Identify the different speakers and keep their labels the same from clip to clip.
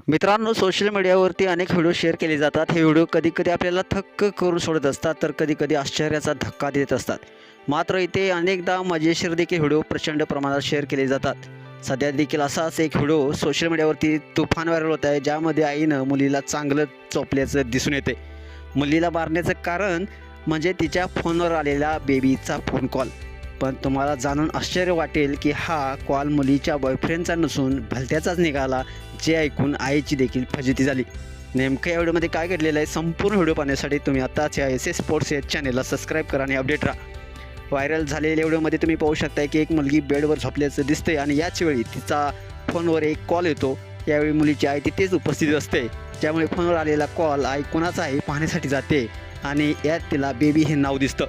Speaker 1: मित्रांनो, सोशल मीडियावरती अनेक व्हिडिओ शेअर केले जातात. हे व्हिडिओ कधी-कधी आपल्याला थक्क करून सोडत असतात, तर कधी-कधी आश्चर्याचा धक्का देत असतात. मात्र इथे अनेकदा मजेशीर देखील व्हिडिओ प्रचंड प्रमाणात शेअर केले जातात. सध्या देखील असाच एक व्हिडिओ सोशल मीडियावरती तुफान व्हायरल होत आहे, ज्यामध्ये आईनं मुलीला चांगलं चोपल्याचं दिसून येते. मुलीला मारण्याचं कारण म्हणजे तिच्या फोनवर आलेला बेबीचा फोन कॉल. पण तुम्हाला जाणून आश्चर्य वाटेल की हा कॉल मुलीच्या बॉयफ्रेंडचा नसून भलत्याचाच निघाला, जे ऐकून आईची देखील फजिती झाली. नेमकं या व्हिडिओमध्ये काय घडलेलं आहे, संपूर्ण व्हिडिओ पाहण्यासाठी तुम्ही आत्ताच या एस एस स्पोर्ट्स या चॅनेलला सबस्क्राईब करा आणि अपडेट राहा. व्हायरल झालेल्या व्हिडिओमध्ये तुम्ही पाहू शकता की एक मुलगी बेडवर झोपल्याचं दिसते आणि याच वेळी तिचा फोनवर एक कॉल येतो. यावेळी मुलीची आई तिथेच उपस्थित असते, ज्यामुळे फोनवर आलेला कॉल आई कुणाचा आहे पाहण्यासाठी जाते आणि यात तिला बेबी हे नाव दिसतं.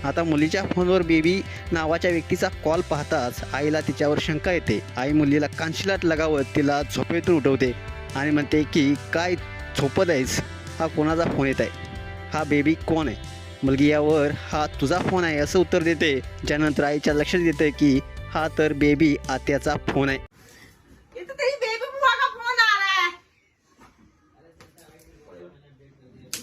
Speaker 1: आता मुलीच्या फोनवर बेबी नावाच्या व्यक्तीचा कॉल पाहताच आईला तिच्यावर शंका येते. आई मुलीला कानशिलात लगावत तिला झोपेतून उठवते आणि म्हणते की काय झोपत आहेस, हा कोणाचा फोन येत आहे, हा बेबी कोण आहे. मुलगी यावर हा तुझा फोन आहे असं उत्तर देते. ज्यानंतर आईच्या लक्षात येतं की हा तर बेबी आत्याचा फोन आहे.
Speaker 2: इथं तरी बेबी बुआ का फोन आ रहा है।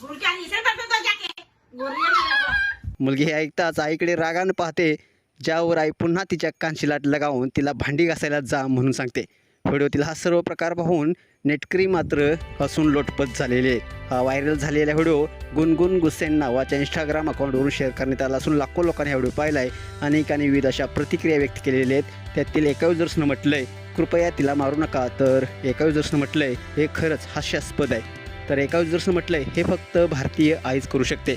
Speaker 2: गुरक्या नीचे बैठो तो जाके गुरिया मेरे को।
Speaker 1: मुलगी हे ऐकताच आईकडे रागानं पाहते, ज्यावर आई पुन्हा तिच्या कानशिलात लगावून तिला भांडी घासायला जा म्हणून सांगते. व्हिडिओतील हा सर्व प्रकार पाहून नेटकरी मात्र हसून लोटपत झालेले आहेत. हा व्हायरल झालेला व्हिडिओ गुनगुन गुसेन नावाच्या इंस्टाग्राम अकाउंटवरून शेअर करण्यात आला असून लाखो लोकांनी हा व्हिडिओ पाहिला आहे. अनेकांनी विविध अशा प्रतिक्रिया व्यक्त केलेल्या आहेत. त्यातील एका युजर्सनं म्हटलं आहे, कृपया तिला मारू नका. तर एका युजर्सनं म्हटलं आहे, हे खरंच हास्यास्पद आहे. तर एका युजर्सनं म्हटलं आहे, हे फक्त भारतीय आईच करू शकते.